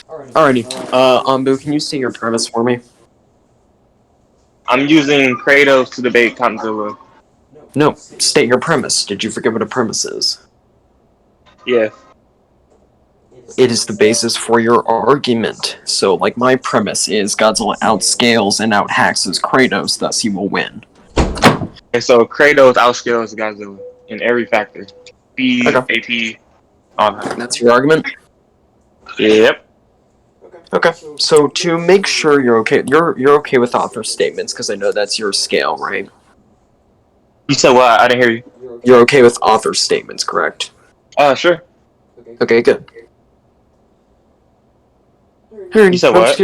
Alrighty. Ambu, can you state your premise for me? I'm using Kratos to debate Godzilla. No, state your premise. Did you forget what a premise is? Yes. It is the basis for your argument. So, like, my premise is Godzilla outscales and outhacks his Kratos, thus he will win. And so Kratos outscales Godzilla in every factor. Speed, Okay. AP, all that. That's your argument? Yep. Okay. So, to make sure you're okay with author statements, because I know that's your scale, right? You said what? I didn't hear you. You're okay with author statements, correct? Sure. Okay, good. You said what?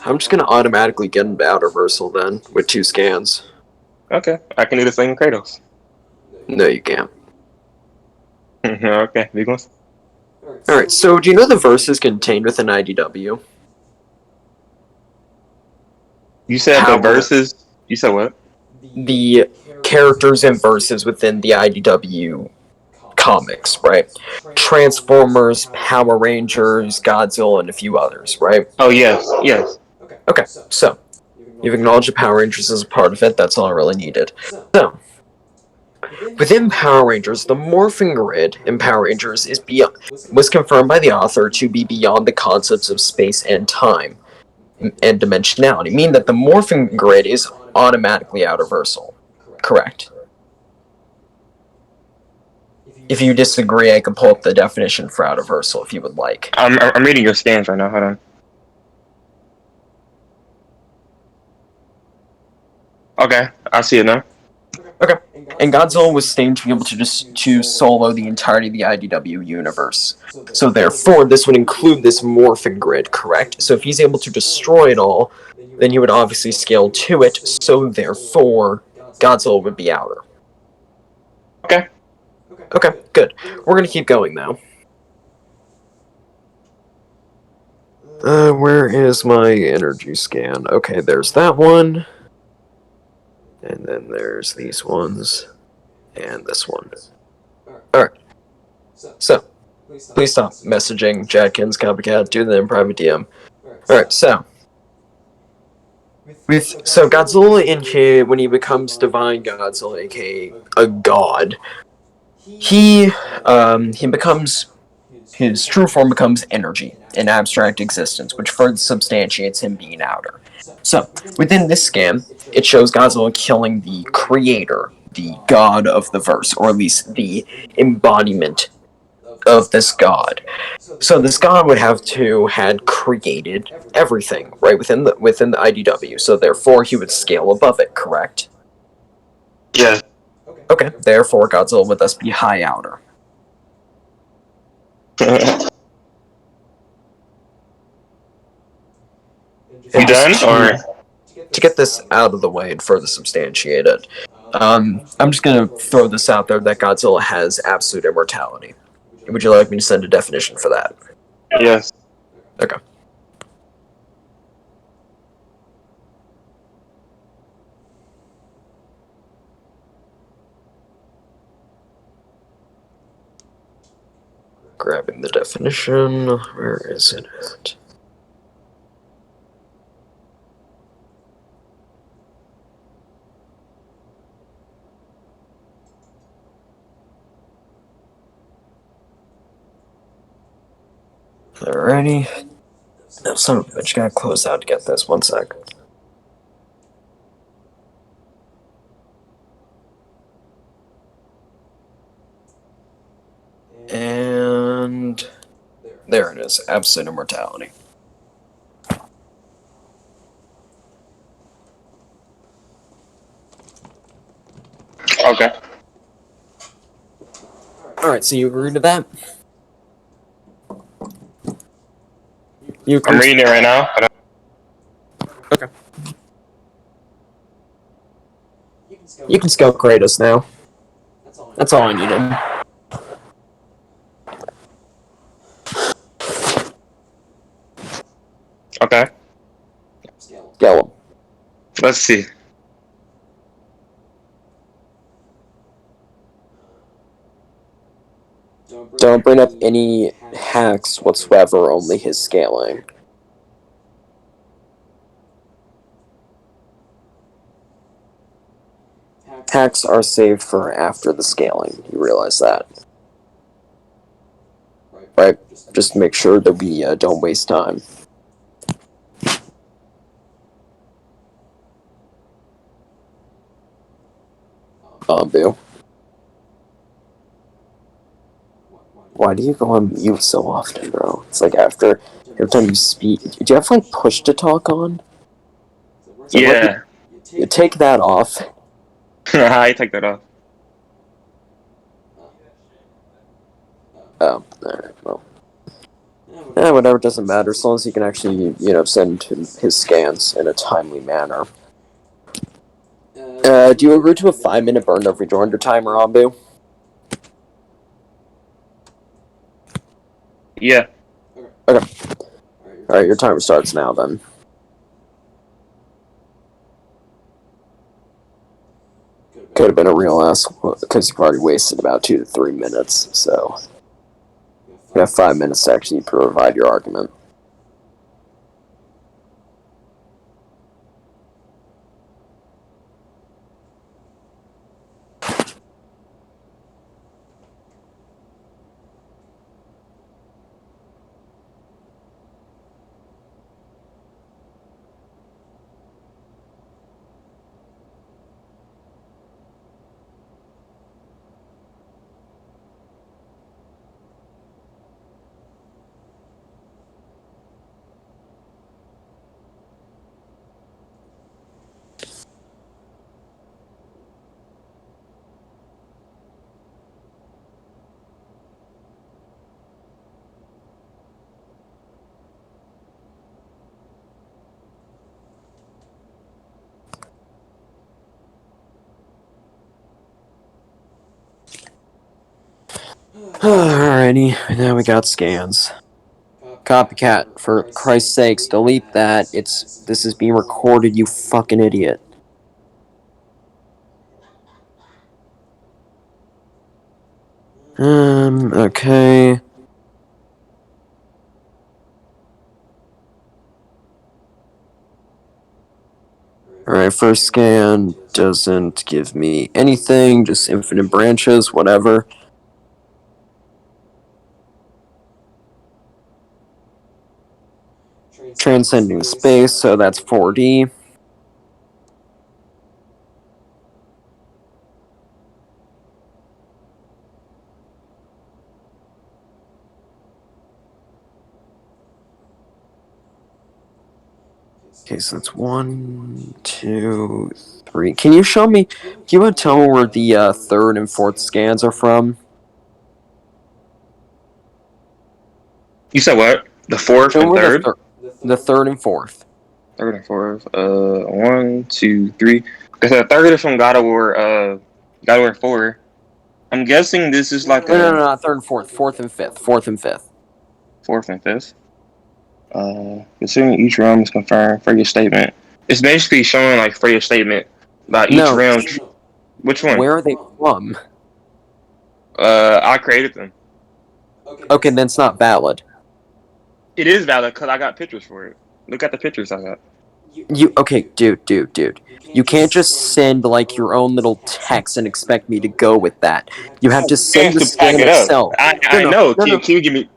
I'm just gonna automatically get into Outerversal then, with 2 scans. Okay. I can do the same with Kratos. No, you can't. Okay. Big ones. Alright, so do you know the verses contained within IDW? You said the verses. You said what? The characters and verses within the IDW comics, right? Transformers, Power Rangers, Godzilla, and a few others, right? Oh, yes. Yes. Okay, so you've acknowledged the Power Rangers as a part of it. That's all I really needed. So, within Power Rangers, the morphing grid in Power Rangers was confirmed by the author to be beyond the concepts of space and time and dimensionality, meaning that the morphing grid is automatically outerversal. Correct. If you disagree, I can pull up the definition for outerversal if you would like. I'm reading your scans right now. Hold on. Okay, I see it now. Okay. And Godzilla was stated to be able to solo the entirety of the IDW universe. So therefore, this would include this morphing grid, correct? So if he's able to destroy it all, then he would obviously scale to it, so therefore, Godzilla would be outer. Okay. Okay, good. We're gonna keep going now. Where is my energy scan? Okay, there's that one. And then there's these ones. And this one. Alright. So, please stop messaging Jadkins, Copycat, do them in private DM. Alright, so. So Godzilla, when he becomes Divine Godzilla, aka a god, he becomes, his true form becomes energy, an abstract existence, which further substantiates him being outer. So, within this scan, it shows Godzilla killing the creator, the god of the verse, or at least the embodiment of this god. So this god would have to had created everything, right, within the IDW, so therefore he would scale above it, correct? Yes. Okay, therefore Godzilla would thus be high outer. You done? Or to get this out of the way and further substantiate it, I'm just gonna throw this out there that Godzilla has absolute immortality. Would you like me to send a definition for that? yes. Okay. Grabbing the definition. Where is it at? Alrighty. Now, son of a bitch, gotta close out to get this. 1 sec. And there it is. Absolute immortality. Okay. Alright, so you agree to that? I'm reading it right now. Okay. You can scale Kratos now. That's all I needed. Okay. Scale him. Let's see. Don't bring up any hacks whatsoever, only his scaling. Hacks are saved for after the scaling. You realize that, right? Just make sure that we don't waste time. Boo. Why do you go on mute so often, bro? It's like every time you speak. Do you have like push to talk on? Yeah. You take that off. I take that off. Oh, alright, well. Whatever, doesn't matter, as long as he can actually, send his scans in a timely manner. Do you agree to a 5-minute burn of rejoinder timer, Ambu? Yeah. Okay. Alright, your timer starts now, then. Could have been a real ass, because you've already wasted about 2 to 3 minutes, so... You have 5 minutes to actually provide your argument. Alrighty, now we got scans. Copycat, for Christ's sakes, delete that. This is being recorded, you fucking idiot. Okay. Alright, first scan doesn't give me anything, just infinite branches, whatever. Transcending space, so that's 4D. Okay, so that's 1, 2, 3. Can you show me? Can you tell me where the third and fourth scans are from? You said what? The fourth and third? The third and fourth. Third and fourth. 1, 2, 3. Because the third is from God of War 4. I'm guessing this is like No, not third and fourth. Fourth and fifth. Fourth and fifth. Fourth and fifth. Considering each realm is confirmed, Freya's statement. It's basically showing like Freya's statement about each realm. Which one? Where are they from? I created them. Okay, then it's not valid. It is valid because I got pictures for it. Look at the pictures I got. Okay, dude. You can't just send like your own little text and expect me to go with that. You have to send the scan itself. I know. Can you give me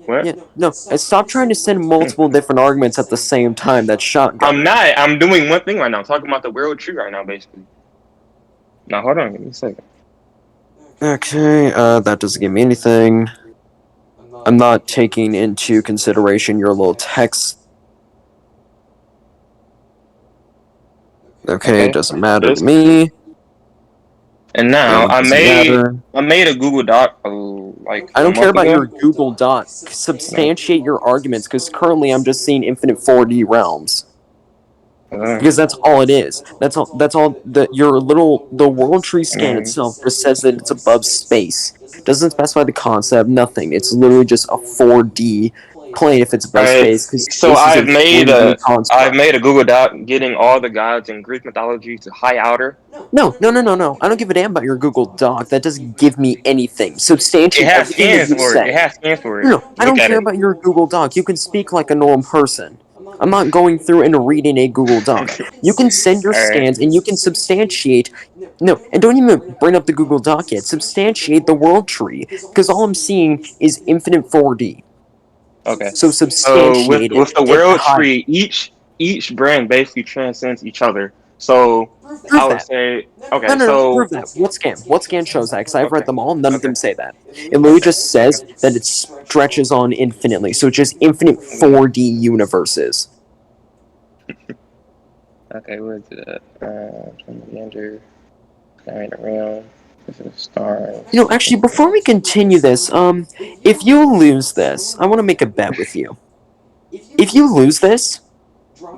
what? Yeah, no. Stop trying to send multiple different arguments at the same time. That's shotgun. I'm not. I'm doing one thing right now. I'm talking about the world tree right now, basically. Now hold on, give me a second. Okay, that doesn't give me anything. I'm not taking into consideration your little text. Okay, it doesn't matter to me. And now I made a Google Doc like I don't care about your Google Doc. Substantiate your arguments, because currently I'm just seeing infinite 4D realms. Because that's all it is. That's all. The world tree scan itself just says that it's above space. It doesn't specify the concept. Nothing. It's literally just a 4D plane if it's above space. So I've made a Google Doc getting all the gods in Greek mythology to high outer. No. I don't give a damn about your Google Doc. That doesn't give me anything. Substantiate everything that you say. It has scans for it. No, I don't care about your Google Doc. You can speak like a normal person. I'm not going through and reading a Google Doc. You can send your Alright. scans and you can substantiate. No, and don't even bring up the Google Doc yet. Substantiate the world tree, because all I'm seeing is infinite 4D. Okay. So So substantiate it. with the Get world high. tree, each brand basically transcends each other. So Prove I would that. say No, okay. no, no, So prove that. What scan? What scan shows that? Because I've read okay. them all. None of Okay. them say that. It literally Okay. just says that it stretches on infinitely. So it's just infinite Okay. 4D universes. Okay. Where is it at? From the ender, carrying around. This is star. You know, actually, before we continue this, if you lose this, I want to make a bet with you. If you lose this,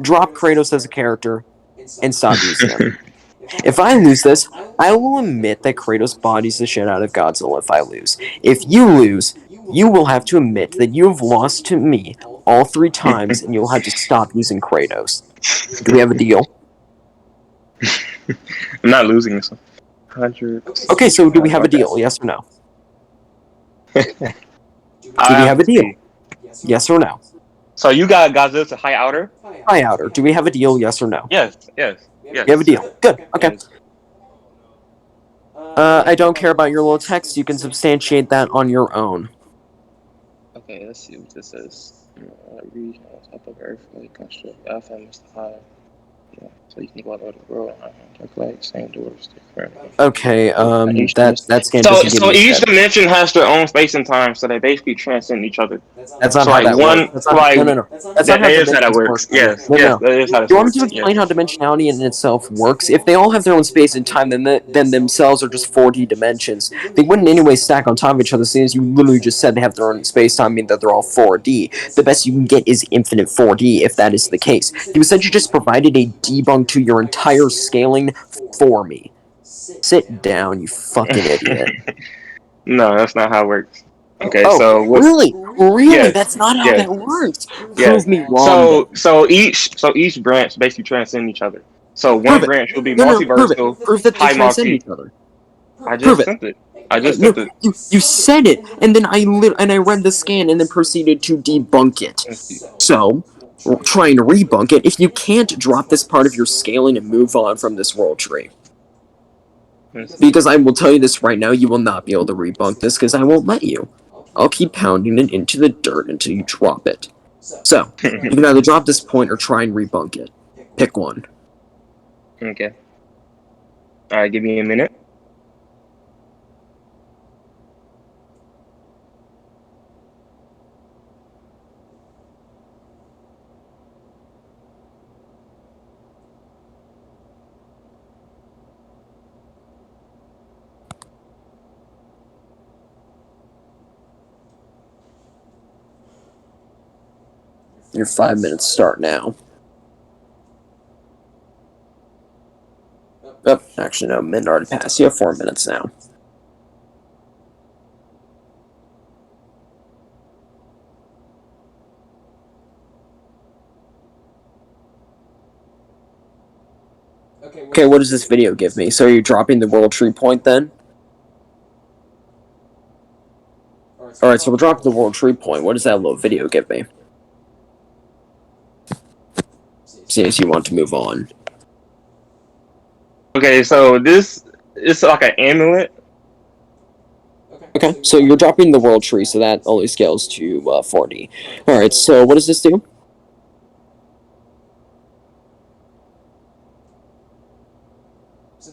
drop Kratos as a character and stop using him. If I lose this, I will admit that Kratos bodies the shit out of Godzilla if I lose. If you lose, you will have to admit that you have lost to me all 3 times and you'll have to stop using Kratos. Do we have a deal? I'm not losing this one. 100. Okay, so do we have a Okay. deal? Yes or no? I Do we have have to a deal? see. Yes or no? So you got Godzilla to high outer? Hi, Outer. Do we have a deal? Yes or no? Yes. Yes. We have a Yes. deal. Good. Okay. Yes. I don't care about your little text. You can substantiate that on your own. Okay, let's see what this says. Region on top of Earth, like construct Alpha must high. Yeah, so you can go all over the world. Like same doors. Okay, Each that scan so doesn't give so me each shit. dimension has their own space and time, so they basically transcend each other. That's not So how like that works. one That's not. like No, no, no. That's not that how is how that dimensions work, works. buddy. Yes, No, no, yes, no. that is how this You want me works. to Yes. explain how dimensionality in itself works? If they all have their own space and time, then themselves are just 4D dimensions. They wouldn't anyway stack on top of each other, seeing as you literally just said they have their own space time, mean that they're all 4D. The best you can get is infinite 4D, if that is the case. You essentially just provided a debunk to your entire scaling for me. Sit down, you fucking idiot. No, that's not how it works. Okay, Oh, so what? really? Really? Yes, That's not how yes, that works. yes. Prove me wrong So then. each branch basically transcend each other. So Prove one it. branch will be No, no, no, prove it. multiversal, Prove that they high transcend multi. each other. I Prove just it. sent it. I just No, sent it. you said it, and then I read the scan and then proceeded to debunk it. Let's see. So, trying to rebunk it, if you can't drop this part of your scaling and move on from this world tree. Let's see. Because I will tell you this right now, you will not be able to rebunk this because I won't let you. I'll keep pounding it into the dirt until you drop it. So, you can either drop this point or try and rebunk it. Pick one. Okay. All right, give me a minute. Your 5 minutes start now. Oh, actually, no, minute already passed. You have 4 minutes now. Okay, what does this video give me? So you're dropping the world tree point then? Alright, so we'll drop the world tree point. What does that little video give me? See as you want to move on. Okay, so this is like an amulet. Okay, so you're dropping the world tree, so that only scales to 40. Alright, so what does this do?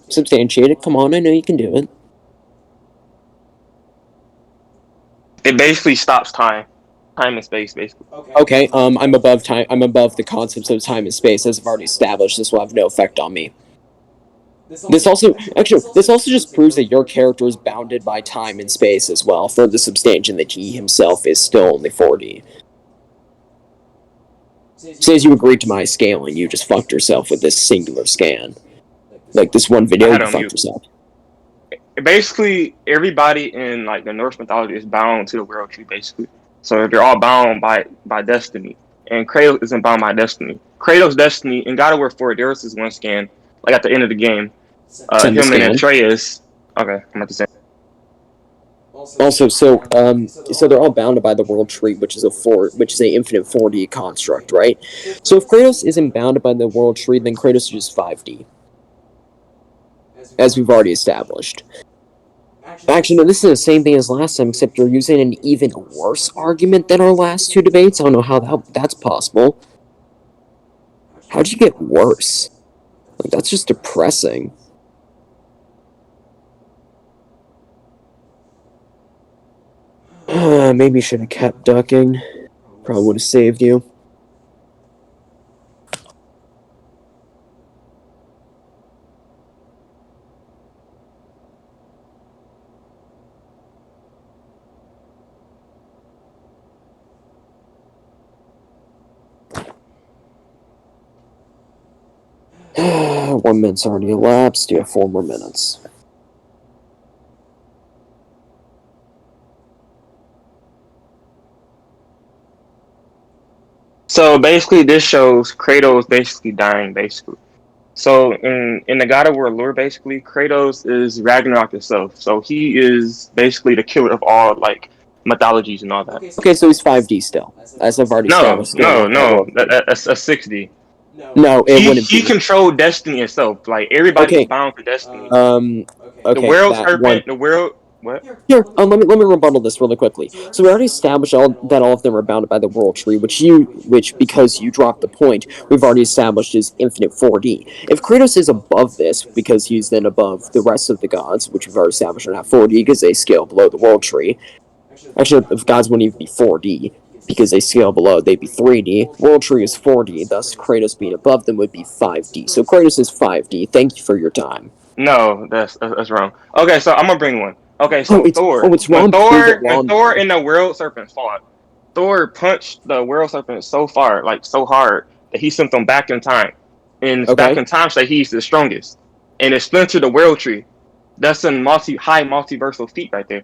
Substantiate it. Come on, I know you can do it. It basically stops time and space, basically. Okay, I'm above time. I'm above the concepts of time and space, as I've already established. This will have no effect on me. This also just proves that your character is bounded by time and space as well, for the substantiation that he himself is still only 4D. Says you agreed to my scaling, you just fucked yourself with this singular scan. Like this one video, you fucked yourself. Basically, everybody in like the Norse mythology is bound to the world tree, basically. So if they're all bound by destiny, and Kratos isn't bound by destiny. Kratos' destiny in God of War 4, there was this one scan, like at the end of the game, Send the him and scan. Atreus. Okay, I'm about to say. Also, so they're all bounded by the world tree, which is a infinite 4D construct, right? So if Kratos isn't bounded by the world tree, then Kratos is just 5D, as we've already established. Actually, no, this is the same thing as last time, except you're using an even worse argument than our last two debates. I don't know how that's possible. How'd you get worse? Like, that's just depressing. Maybe you should have kept ducking. Probably would have saved you. One minute's already elapsed. You have 4 more minutes. So basically, this shows Kratos basically dying, basically. So in the God of War lore, basically, Kratos is Ragnarok itself. So he is basically the killer of all like mythologies and all that. Okay, so he's 5D still, as I've already No, established. no, no. That's a 60. No, it wouldn't He be. controlled destiny itself. Like everybody's Okay. bound to destiny. The Okay, world that one. serpent, the world. What? Here, let me rebuttal this really quickly. So we already established that all of them are bounded by the world tree, which because you dropped the point, we've already established is infinite 4D. If Kratos is above this, because he's then above the rest of the gods, which we've already established are not 4D because they scale below the world tree. Actually, if gods wouldn't even be 4D because they scale below, they'd be 3D. World tree is 4D, thus Kratos being above them would be 5D. So Kratos is 5D. Thank you for your time. No, that's wrong. Okay, so I'm gonna bring one. Okay, so Thor. It's wrong. When Thor and the World Serpent fought, Thor punched the World Serpent so far, like so hard, that he sent them back in time. And back in time, so he's the strongest. And it splintered the World Tree. That's a high multiversal feat right there.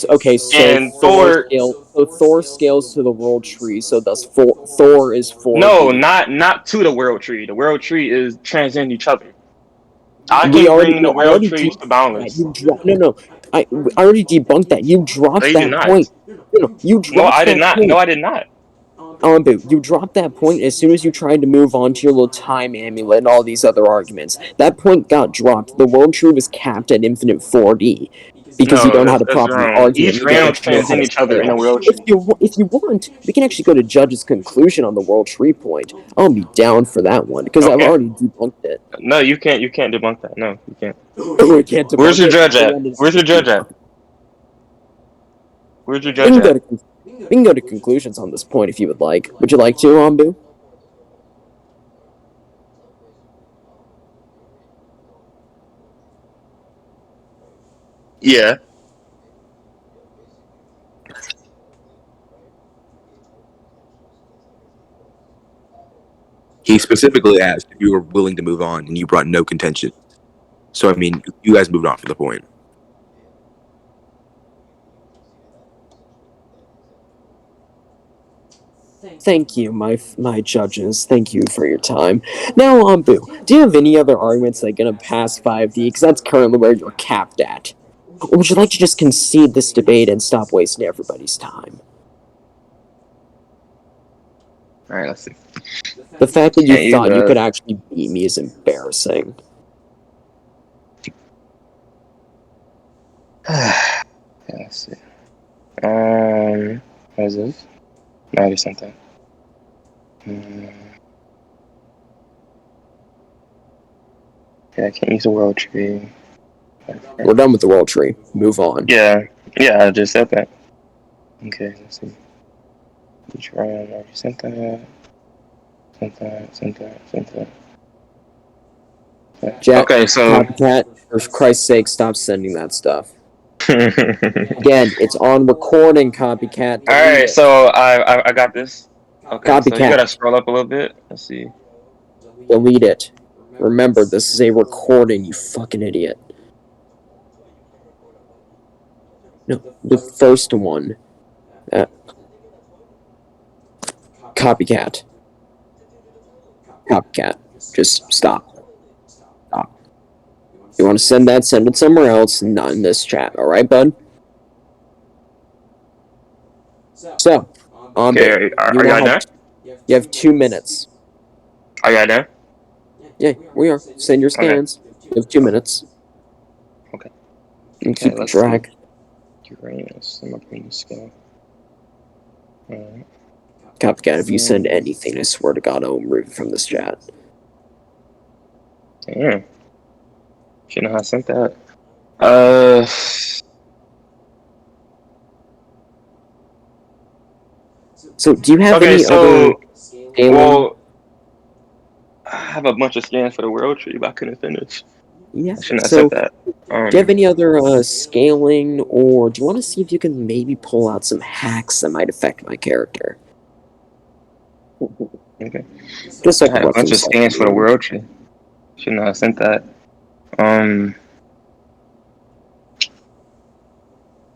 Okay, so and Thor scales to the world tree, so thus Thor is 4D. No, not to the World Tree. The World Tree is transcend each other. I can bring the World Trees to balance. I already debunked that. You dropped you that did not. point. No, you dropped No, I did that not. point. No, I did not. You dropped that point as soon as you tried to move on to your little time amulet and all these other arguments. That point got dropped. The world tree was capped at infinite 4D. Because you don't know how to properly argue it. Each realm transcend each other in the world tree. If you want, we can actually go to Judge's conclusion on the world tree point. I'll be down for that one because I've already debunked it. No, you can't. You can't debunk that. No, you can't. We can't debunk Where's your judge at? Where's your judge at? Where's your judge at? We can go to conclusions on this point if you would like. Would you like to, Ambu? Yeah. He specifically asked if you were willing to move on, and you brought no contention. So, I mean, you guys moved on from the point. Thank you, my judges. Thank you for your time. Now, Ambu, do you have any other arguments that are going to pass 5D? Because that's currently where you're capped at. Or would you like to just concede this debate and stop wasting everybody's time? Alright, let's see. The fact that you thought you could actually beat me is embarrassing. Let's see. What is this? 90 something. Yeah, I can't use the world tree. We're done with the world tree. Move on. Yeah, I just said that. Okay, let's see. Each round, I already sent that. Sent that. Jack, okay, so Copycat, for Christ's sake, stop sending that stuff. Again, it's on recording, Copycat. Alright, so I got this. Okay, Copycat. so you gotta scroll up a little bit. Let's see. Delete it. Remember, this is a recording, you fucking idiot. No, the first one. Copycat. Copycat. Just stop. You want to send it somewhere else, not in this chat, alright, bud? So, on bit. Okay, are You you now guys have done? 2 minutes. Are you guys done? Yeah, we are. Send your Okay. scans. You have 2 minutes. Okay. And Okay, keep let's track. see. Uranus. I'm gonna bring this guy. Alright. Copycat, if you send anything, I swear to God, I'll remove it from this chat. Damn. Shouldn't have sent that. Uh. So, do you have Okay, any other so scaling? well, I have a bunch of scans for the world tree, but I couldn't finish. Yeah. I shouldn't have So, sent that. do you have any other scaling, or do you want to see if you can maybe pull out some hacks that might affect my character? Okay. Just I like a had a bunch of reference. scans for the world tree. Shouldn't have sent that.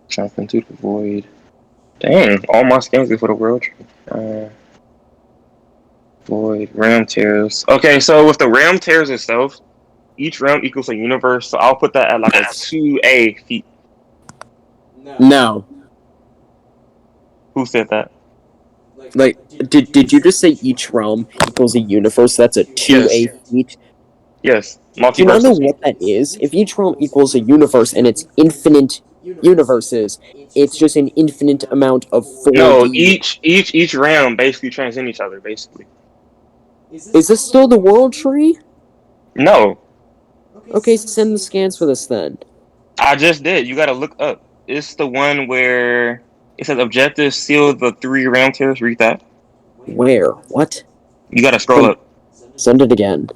Jump into the void. Dang, all my scans are for the world tree. Void, realm tears. Okay, so with the realm tears itself, each realm equals a universe, so I'll put that at like a 2A feat. No. Who said that? Like, did you just say each realm equals a universe? That's a 2A Yes. feat? Yes. Do you not know Multiversal feat. what that is? If each realm equals a universe and it's infinite universes, it's just an infinite amount of No, 4D. each realm basically transcend each other, basically. Is this still the world tree? No. Okay, send the scans for this then. I just did. You gotta look up. It's the one where it says objectives seal the 3 realm tears. Read that. Where? What? You gotta scroll up. Send it again.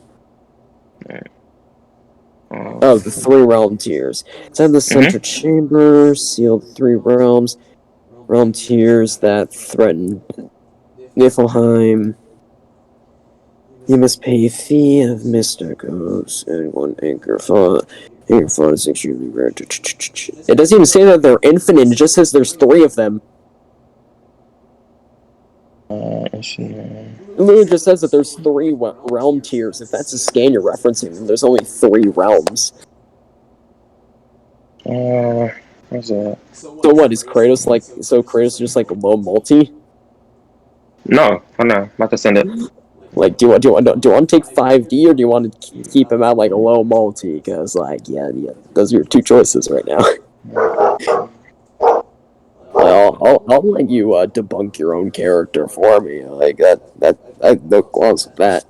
Oh, the 3 realm tiers. Send the center chamber, seal the 3 realms. Realm tiers that threaten Niflheim. You must pay a fee of Mysticos and 1 anchor font. Anchor font is extremely rare. It doesn't even say that they're infinite, it just says there's 3 of them. It literally just says that there's 3 realm tiers. If that's a scan you're referencing, then there's only 3 realms. What's that? So what, is Kratos like, so Kratos just like a low multi? No, hold on. I'm about to send it. Like, do you want to take 5D or do you want to keep him at like a low multi? Because like, yeah, those are your 2 choices right now. I'll let you debunk your own character for me. Like that I have no qualms with that.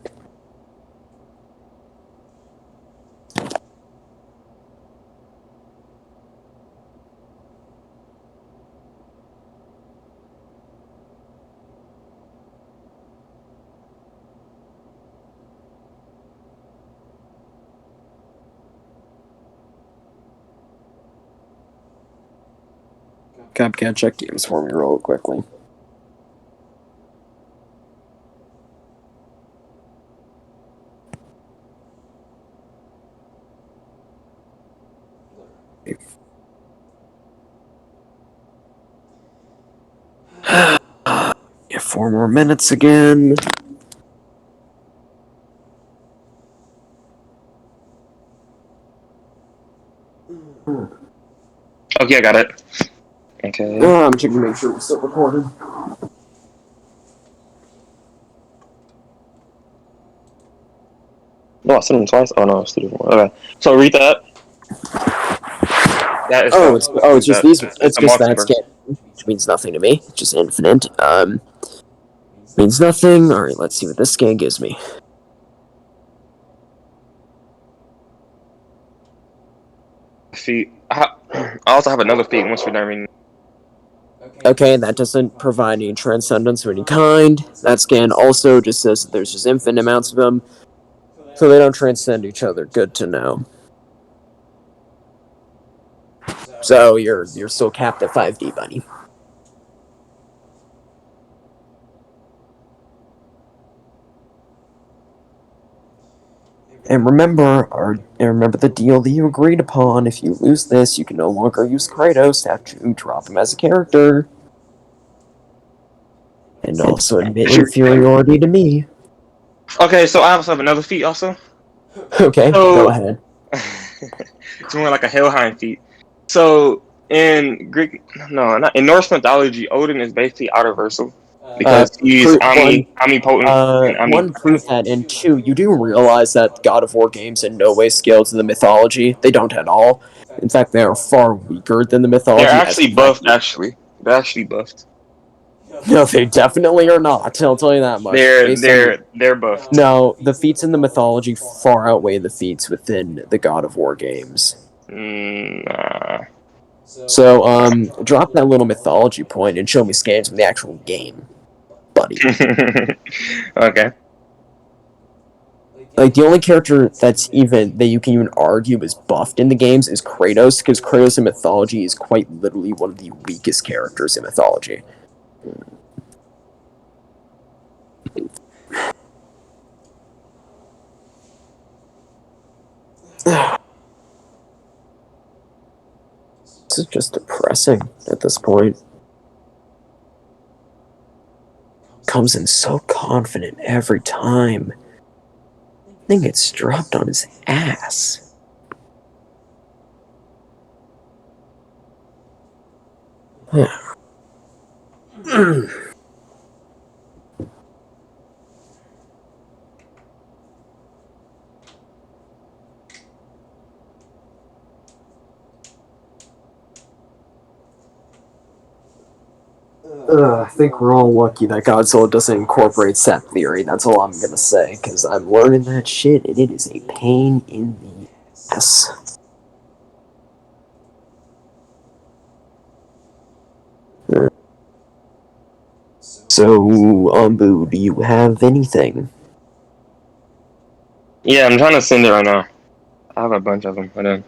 Copcat, check games for me real quickly. Yeah, 4 more minutes again. Okay, I got it. Okay. I'm checking to make sure we're still recording. No, I sent them twice. Oh no, it's 2 different ones. Okay. So read that. That is It's just that. these. It's It's the just that multiverse. scan, which means nothing to me. It's just infinite. Means nothing. All right, let's see what this scan gives me. Feat. I also have another feat once we're done reading. Okay, that doesn't provide any transcendence of any kind. That scan also just says that there's just infinite amounts of them, so they don't transcend each other. Good to know. So you're still capped at 5D, buddy. And remember the deal that you agreed upon. If you lose this, you can no longer use Kratos after you drop him as a character. And also admit inferiority to me. Okay, so I also have another feat also. Okay, go So ahead. it's more like a Helheim feat. So in Greek, no, not in Norse mythology, Odin is basically universal because he's omnipotent and one, prove that, and two, you do realize that God of War games in no way scale to the mythology. They don't at all. In fact, they are far weaker than the mythology. They're actually buffed. Actually, they're actually buffed. No, they definitely are not. I'll tell you that much. They're buffed. No, the feats in the mythology far outweigh the feats within the God of War games. Nah. So, drop that little mythology point and show me scans from the actual game, buddy. Okay. Like, the only character that you can even argue is buffed in the games is Kratos, because Kratos in mythology is quite literally one of the weakest characters in mythology. This is just depressing at this point. Comes in so confident every time. Then gets dropped on his ass. I think we're all lucky that Godzilla doesn't incorporate set theory. That's all I'm gonna say, because I'm learning that shit, and it is a pain in the ass. So, Umbu, do you have anything? Yeah, I'm trying to send it right now. I have a bunch of them. Hold on.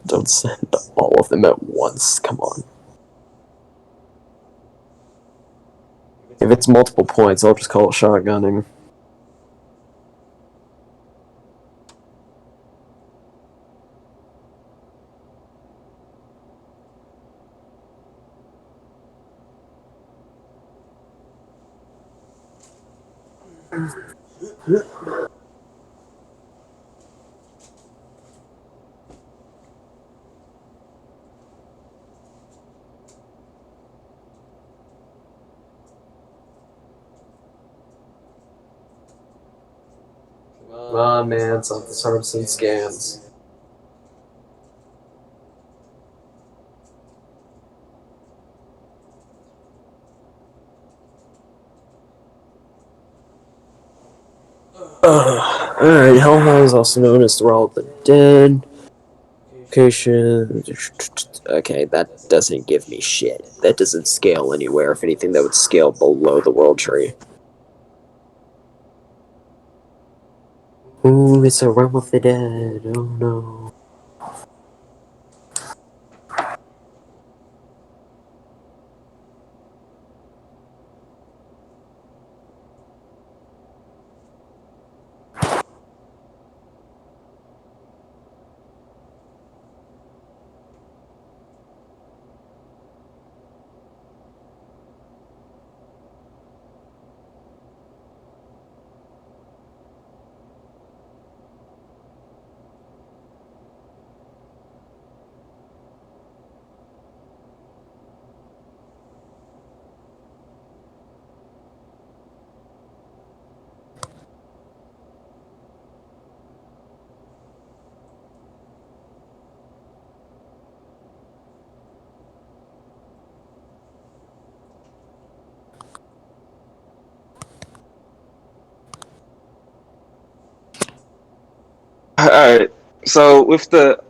Don't send all of them at once. Come on. If it's multiple points, I'll just call it shotgunning. Come on, man, something starts and scans. Alright, Hellhound is also known as Thrall of the Dead. Location. Okay, that doesn't give me shit. That doesn't scale anywhere. If anything, that would scale below the world tree. Ooh, it's a realm of the dead. Oh no. Alright. So with the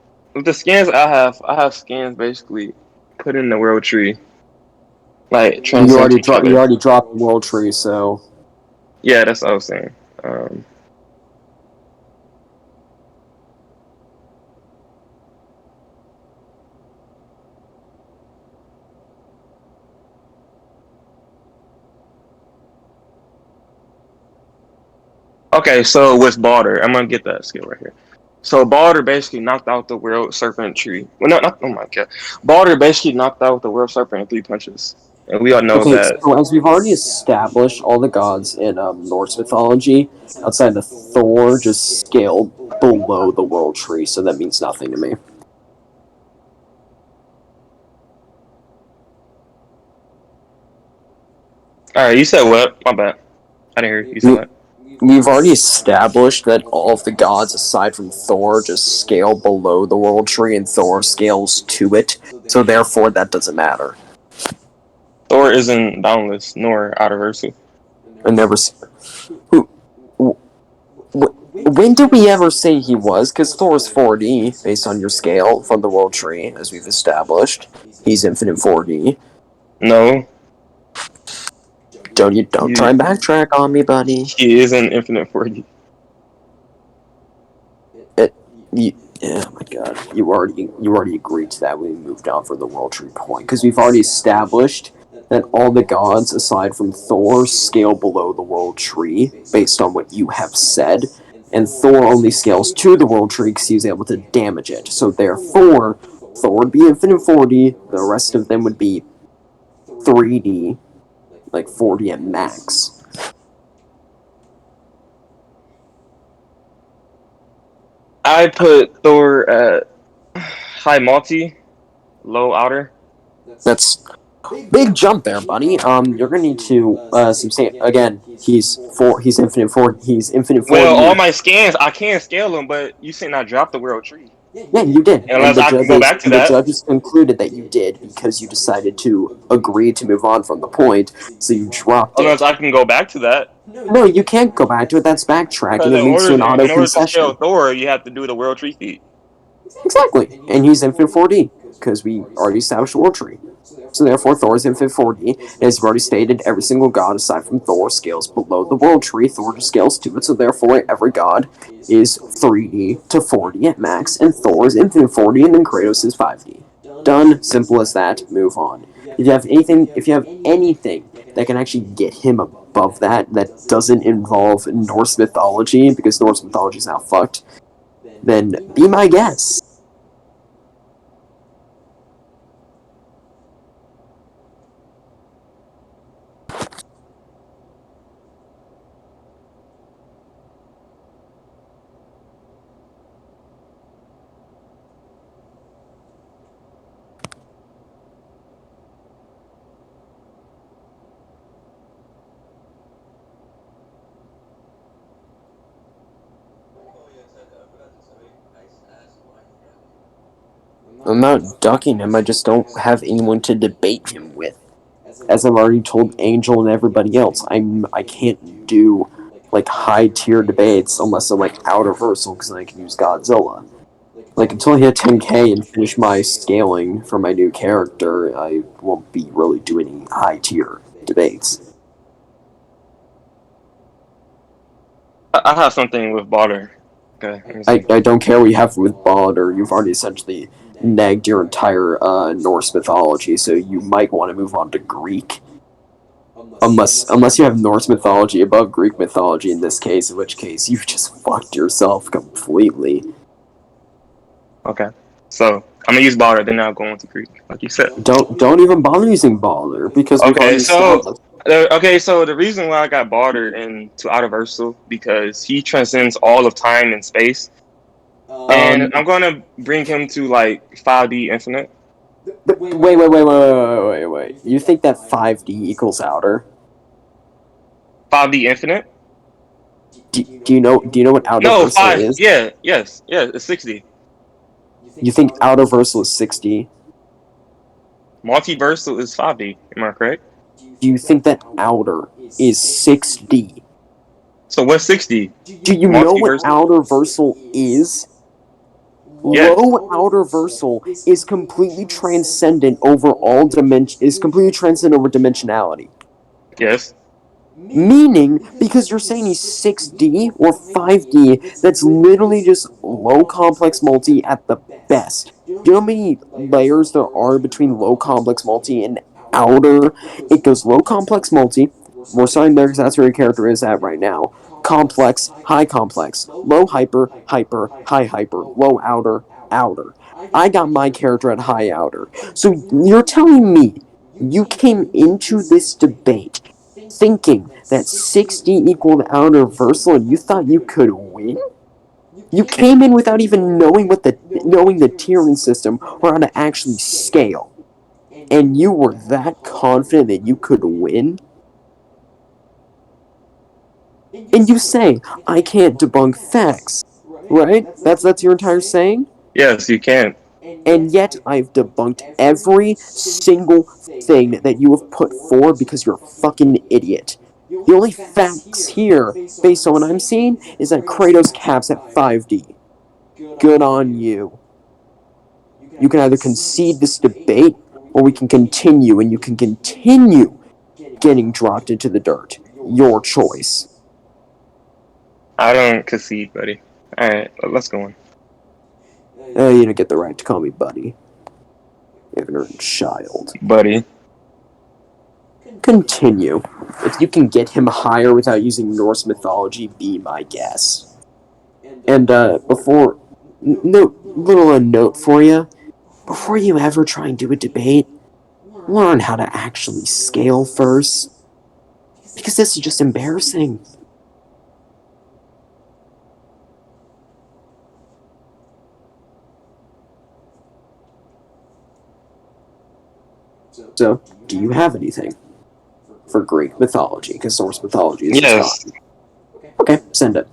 scans I have scans basically put in the world tree. Like You already transcend each other. dropped the world tree, so Yeah, that's what I was saying. Okay, so with Balder, I'm gonna get that skill right here. So Balder basically knocked out the world serpent tree. Well, not oh my god, Balder basically knocked out the world serpent in 3 punches, and we all know okay. that. So as we've already established, all the gods in Norse mythology, outside of Thor, just scale below the world tree, so that means nothing to me. All right, you said what? My bad. I didn't hear you. You said We, what? we've already established that all of the gods, aside from Thor, just scale below the world tree, and Thor scales to it. So therefore, that doesn't matter. Thor isn't boundless nor universal. I never. Who? When did we ever say he was? Because Thor's 4D, based on your scale from the world tree, as we've established. He's infinite 4D. No, Don't try you. and backtrack on me, buddy. He isn't infinite for you. Yeah, oh my god, you already agreed to that when we moved on from the world tree point, because we've already established that all the gods aside from Thor scale below the world tree based on what you have said, and Thor only scales to the world tree because he's able to damage it. So therefore, Thor would be infinite 4D, the rest of them would be 3D, like 4D at max. I put Thor at high multi, low outer. That's big jump there, buddy. You're gonna need to substantiate again. He's infinite four. He's infinite 4D. Well, all my scans, I can't scale them, but you saying I dropped the world tree. Yeah, you did. Unless I can go back to that. The judges concluded that you did because you decided to agree to move on from the point, so you dropped Unless it. I can go back to that. No, you can't go back to it. That's backtracking. Because It leads to an auto in order to scale concession. Thor, you have to do the world tree feat. Exactly, and he's infinite 4D because we already established the world tree. So therefore, Thor is infinite 4D. As we've already stated, every single god aside from Thor scales below the world tree. Thor just scales to it. So therefore, every god is 3D to 4D at max, and Thor is infinite 4D, and then Kratos is 5D. Done. Simple as that. Move on. If you have anything that can actually get him above that doesn't involve Norse mythology, because Norse mythology is now fucked, then be my guest. I'm not ducking him, I just don't have anyone to debate him with. As I've already told Angel and everybody else, I can't do like high tier debates unless I'm like Outerversal because I can use Godzilla. Like until I hit 10k and finish my scaling for my new character, I won't be really doing any high tier debates. I have something with Balder. Okay. I don't care what you have with Balder. You've already essentially negged your entire Norse mythology, so you might want to move on to Greek. Unless you have Norse mythology above Greek mythology in this case, in which case you've just fucked yourself completely. Okay. So I'm gonna use Balder, then I'll go on to Greek, like you said. Don't even bother using Balder because we've already established. So the reason why I got Balder into Outerversal because he transcends all of time and space, and I'm gonna bring him to like 5D infinite. Wait. You think that 5D equals outer? 5D infinite? Do you know what outer No, versal 5. is? Yeah, yes, it's 60. You think outer versal is 60? Multiversal is 5D. Am I correct? Do you think that outer is 6D? So what's 60? Do you know what outer versal is? Yes. Low outer versal is completely transcendent over all dimension. Is completely transcendent over dimensionality. Yes. Meaning, because you're saying he's 6D or 5D, that's literally just low complex multi at the best. Do you know how many layers there are between low complex multi and outer? It goes low complex multi. We're starting there because that's where your character is at right now. Complex, low hyper, high hyper, low outer, outer. I got my character at high outer. So you're telling me you came into this debate thinking that 60 equaled Outerversal and you thought you could win? You came in without even knowing the tiering system or how to actually scale. And you were that confident that you could win? And you say, I can't debunk facts, right? That's your entire saying? Yes, you can. And yet I've debunked every single thing that you have put forward because you're a fucking idiot. The only facts here, based on what I'm seeing, is that Kratos caps at 5D. Good on you. You can either concede this debate, or we can continue, and you can continue getting dropped into the dirt. Your choice. I don't concede, buddy. Alright, let's go on. You don't get the right to call me buddy. Ignorant child. Buddy. Continue. If you can get him higher without using Norse mythology, be my guess. And, before... Little a note for you. Before you ever try and do a debate, learn how to actually scale first. Because this is just embarrassing. So, do you have anything for Greek mythology? Because Norse mythology is just Yes. gone. Okay, send it.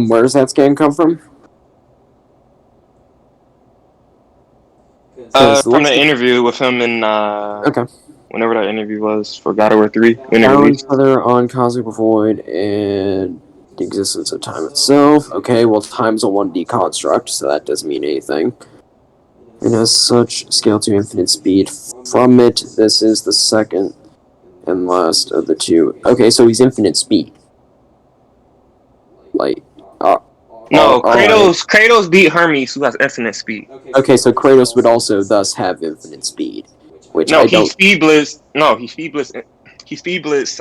Where does that scan come from? From the interview with him in, Okay. whenever that interview was for God of War 3, when it Found released. each other on Cosmic Void and the existence of time itself. Okay, well, time's a 1D construct, so that doesn't mean anything. And as such, scale to infinite speed. From it, this is the second and last of the two. Okay, so he's infinite speed. Like, No, alright. Kratos beat Hermes, who has infinite speed. Okay, so Kratos would also thus have infinite speed, which No, I he don't. speed blitz. No, he speed blitz. He speed blitz.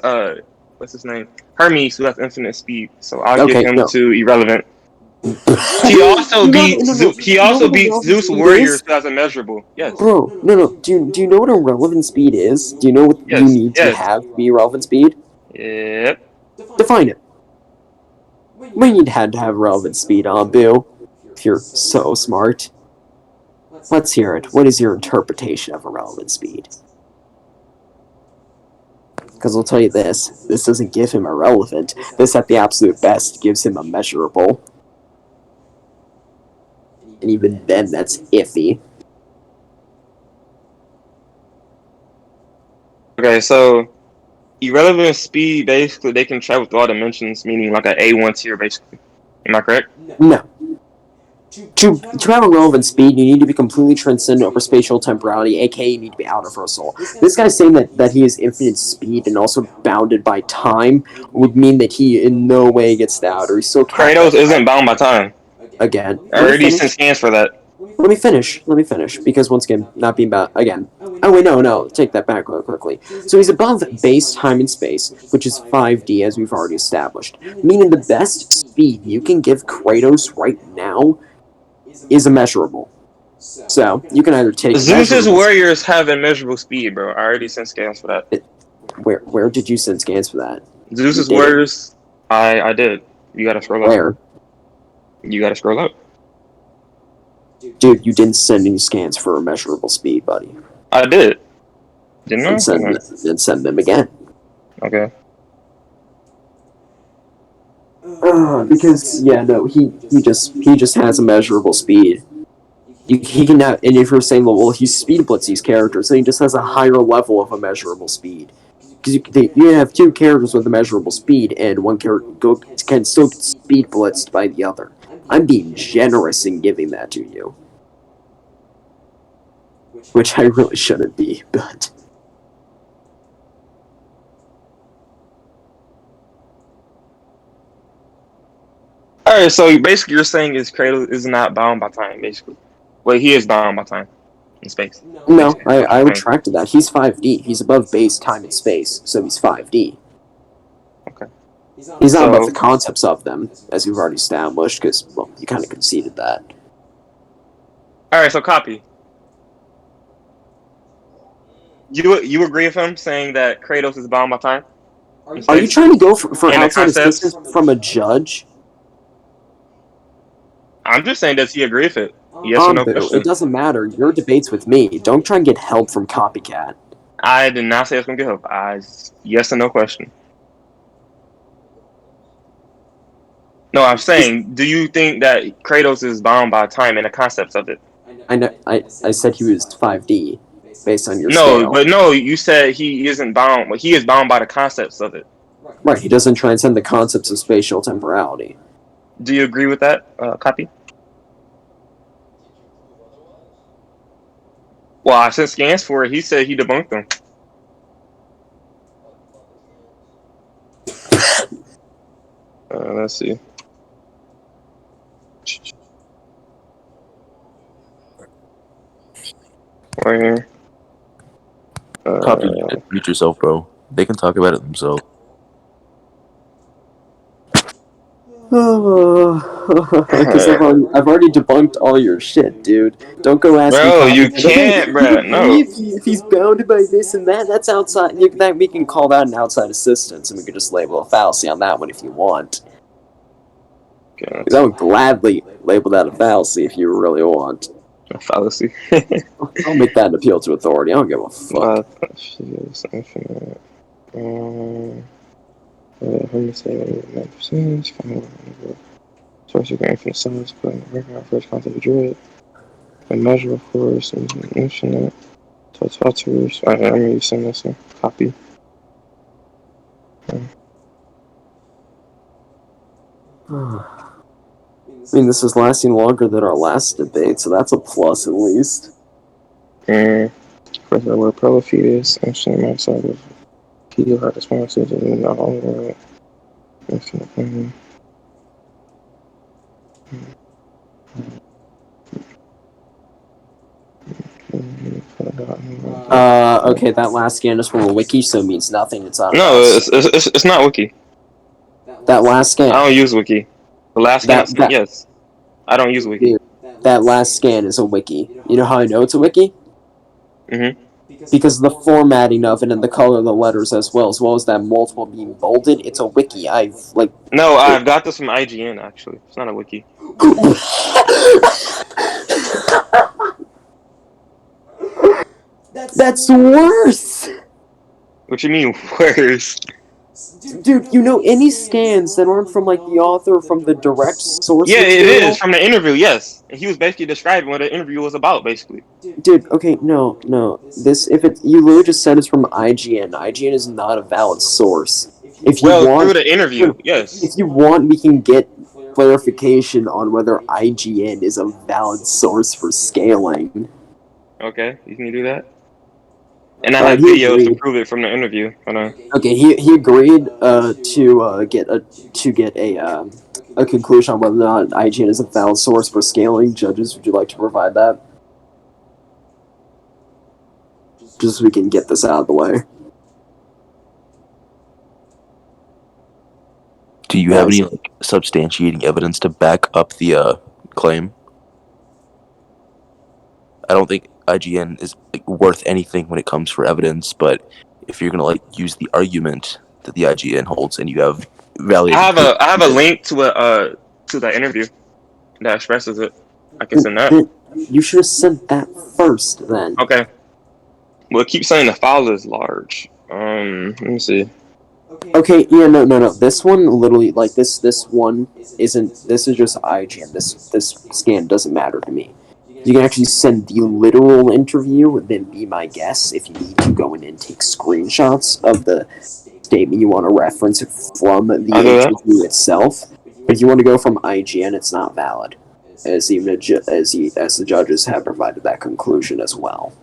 What's his name? Hermes, who has infinite speed. So I'll give Okay, him no. to irrelevant. He also beats. He You know also what beats irrelevant Zeus speed is? Warriors, who has immeasurable. Yes. Bro, no. Do you know what irrelevant speed is? Do you know what you Yes. need to Yes. have to be relevant speed? Yep. Define it. We need had to have relevant speed on Boo. If you're so smart. Let's hear it. What is your interpretation of irrelevant speed? Because I'll tell you this doesn't give him irrelevant. This, at the absolute best, gives him immeasurable. And even then, that's iffy. Okay, so irrelevant speed, basically, they can travel through all dimensions, meaning like an A1 tier, basically. Am I correct? No. To have a relevant speed, you need to be completely transcendent over spatial temporality, aka you need to be out of soul. This guy's saying that he is infinite speed and also bounded by time would mean that he in no way gets the outer. He's so capped Kratos at isn't bound by time. again. I already sent scans for that. Let me finish, because once again, not being about, again. Oh wait, no, take that back real quickly. So he's above base time and space, which is 5D, as we've already established. Meaning the best speed you can give Kratos right now is immeasurable. So, you can either take Zeus's warriors have immeasurable speed, bro. I already sent scans for that. Where did you send scans for that? Zeus's warriors, I did. You gotta scroll up. Where? You gotta scroll up. Dude, you didn't send any scans for immeasurable speed, buddy. I did. Didn't I? Then send them again. Okay. Because he just has immeasurable speed. He can now, and if you're saying, well, he speed blitz these characters, then he just has a higher level of immeasurable speed. Because you have two characters with immeasurable speed, and one character can still get speed blitzed by the other. I'm being generous in giving that to you. Which I really shouldn't be, but... All right, so basically you're saying is Kratos is not bound by time, basically. Well, he is bound by time and space. No, Basically, I okay. retracted that. He's 5D. He's above base time and space, so he's 5D. Okay. He's not above So, the concepts of them, as we've already established, because, well, you kind of conceded that. all right, so copy. You agree with him saying that Kratos is bound by time? Are you trying to go for And the outside concepts? assistance from a judge? I'm just saying, does he agree with it? Yes or no Boo, it question. doesn't matter. Your debate's with me. Don't try and get help from Copycat. I did not say I was gonna get help. Yes or no question. No, I'm saying, do you think that Kratos is bound by time and the concepts of it? I know. I said he was 5D, based on your No, scale. but no, you said he isn't bound. Well, he is bound by the concepts of it. Right, he doesn't transcend the concepts of spatial temporality. Do you agree with that, copy? Well, I sent scans for it. He said he debunked them. Let's see. Right here. Copy, mute yourself, bro. They can talk about it themselves. Because I've already debunked all your shit, dude. Don't go asking Bro, you Copycat, hey, can't, do you bro. agree No. if he's bounded by this and that? That's outside. That we can call that an outside assistance, and we could just label a fallacy on that one if you want. Okay, Because I would gladly label that a fallacy if you really want. a fallacy. I'll make that an appeal to authority. I don't give a fuck. She is infinite. Let me say 9%. Source of infinite size, but working out first concept of Druid. Immeasurable force, infinite. Totalitarian. Alright, I'm gonna send this a copy. I mean, this is lasting longer than our last debate, so that's a plus at least. And first the word Prolophetus, infinite outside of P hard responses, and not only infinite. Okay, that last scan is from a wiki, so it means nothing. It's not No, about. it's not Wiki. That last scan. I don't use Wiki. The last scan, yes. I don't use Wiki. Dude, that last scan is a wiki. You know how I know it's a wiki? Mm-hmm. Because the formatting of it and the color of the letters as well as that multiple being bolded, it's a wiki. No, I've got this from IGN, actually. It's not a Wiki. That's worse! What you mean, worse? Dude, you know any scans that aren't from, like, the author from the direct source Yeah, it material? is from the interview, yes. And he was basically describing what the interview was about, basically. Dude, okay, no. You literally just said it's from IGN. IGN is not a valid source. If you Well, want, through the interview, yes. if you want, we can get clarification on whether IGN is a valid source for scaling. Okay, you can do that. And I Alright, have he videos to agreed. prove it from the interview. Okay, he agreed to get a conclusion on whether or not IGN is a valid source for scaling. Judges, would you like to provide that? Just so we can get this out of the way. Do you have any substantiating evidence to back up the claim? I don't think IGN is worth anything when it comes for evidence, but if you're gonna use the argument that the IGN holds and you have valid, I have a link to the interview that expresses it. I can send that. Then you should have sent that first, then. Okay. Well, it keeps saying the file is large. Let me see. Okay, yeah, no. This one literally, this one isn't. This is just IGN. This scan doesn't matter to me. You can actually send the literal interview, then be my guess if you need to go in and take screenshots of the statement you want to reference from the I'll do that. interview itself. But if you want to go from IGN, it's not valid, as the judges have provided that conclusion as well.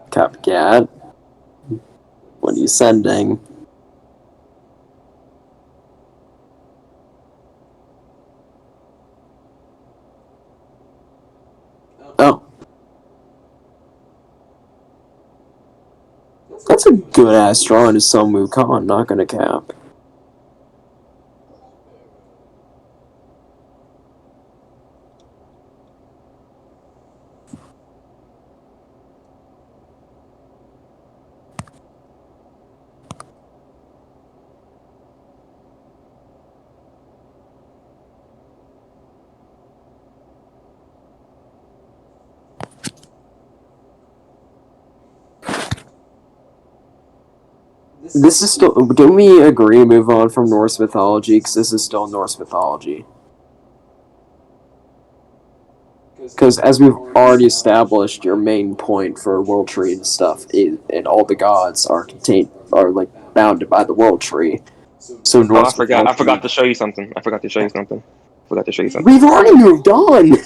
Copycat. What are you sending? Oh. That's a good ass drawing to Sun Wukong, not gonna cap. This is still. Don't we agree to move on from Norse mythology? Because this is still Norse mythology. Because as we've already established, your main point for World Tree and stuff, and all the gods are like bounded by the World Tree. So Oh, Norse mythology. I forgot to show you something. We've already moved on.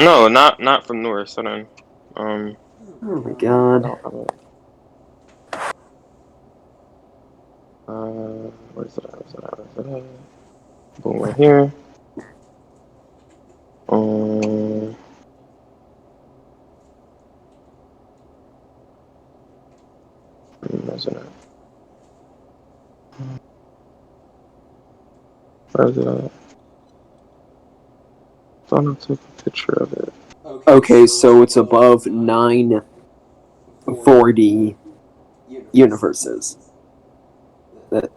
No, not from Norse. Hold on. Oh my god. Where's it at? Boom, right here. Where's it at? Where's it at? Thought I took a picture of it. Okay, so it's above 940 universes. That,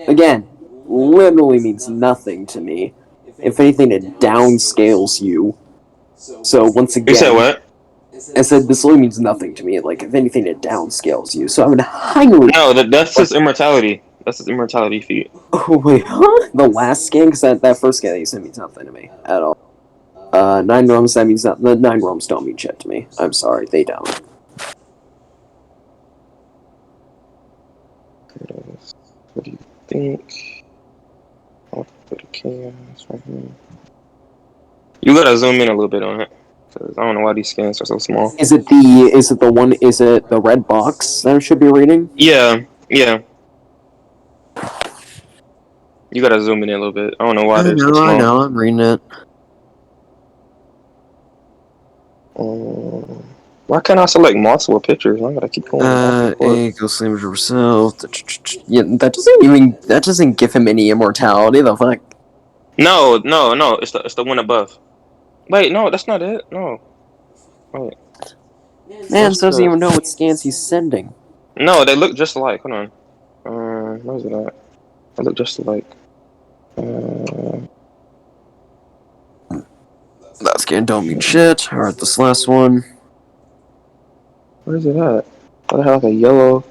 again, literally means nothing to me. If anything, it downscales you. So once again, You said what? I said this literally means nothing to me. Like if anything, it downscales you. So I would highly. No, that's his immortality. That's his immortality feat. Oh wait, huh? The last scan, because that first scan that you sent means nothing to me at all. 9 realms. That means not. The 9 realms don't mean shit to me. I'm sorry, they don't. What do you think? I'll put a chaos right here. You gotta zoom in a little bit on it, because I don't know why these scans are so small. Is it the red box that I should be reading? Yeah. You gotta zoom in a little bit. I don't know why they're so small. I know, I'm reading it. Why can't I select multiple pictures? I gotta keep going. Go slam it yourself. Yeah, that doesn't give him any immortality. The fuck? No. It's the one above. Wait, no, that's not it. No. Wait. Man doesn't even know what scans he's sending. No, they look just alike. Hold on. Where's it at? They look just alike. That scan don't mean shit. Alright, this last one. Where's it at? I have a yellow.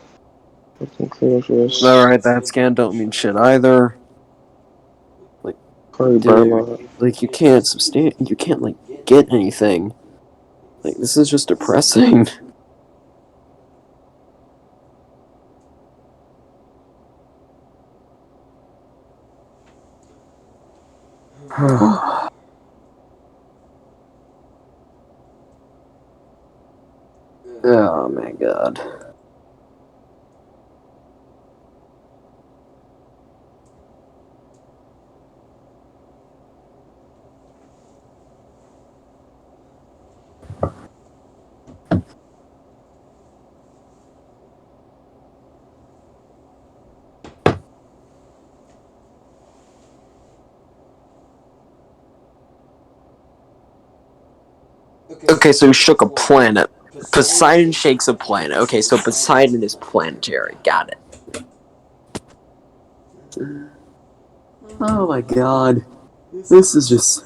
Alright, that scan don't mean shit either. Like, dude, like you can't like get anything. Like this is just depressing. Oh my god. Okay, so he shook a planet. Poseidon shakes a planet. Okay, so Poseidon is planetary. Got it. Oh my god. This is just...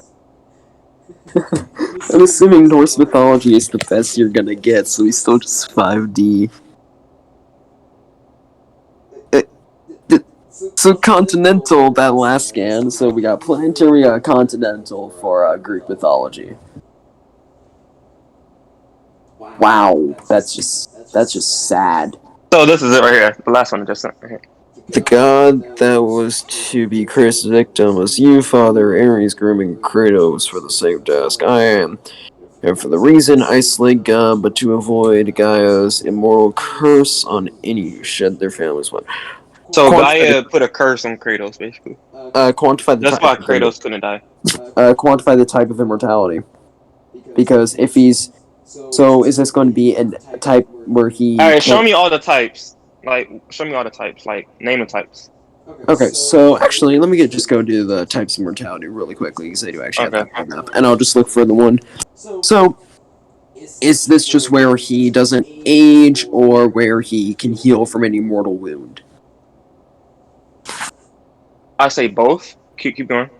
I'm assuming Norse mythology is the best you're gonna get, so he's still just 5D. So continental, that last scan, so we got planetary, we got continental for Greek mythology. Wow, that's just sad. So this is it right here. The last one I just sent right here. The god that was to be Chris' victim was you, Father. Ares grooming Kratos for the same task. I am. And for the reason, isolate God, but to avoid Gaia's immoral curse on any who shed their family's blood. So Quantify Gaia put a curse on Kratos, basically. quantify the That's type why of Kratos couldn't die. quantify the type of immortality. Because if he's so, is this going to be a type where he? All right, show can't... me all the types. Like, show me all the types. Like, name the types. Okay, so actually, let me just go do the types of mortality really quickly because I do actually have Okay. that pulled up, and I'll just look for the one. So, is this just where he doesn't age, or where he can heal from any mortal wound? I say both. Keep going.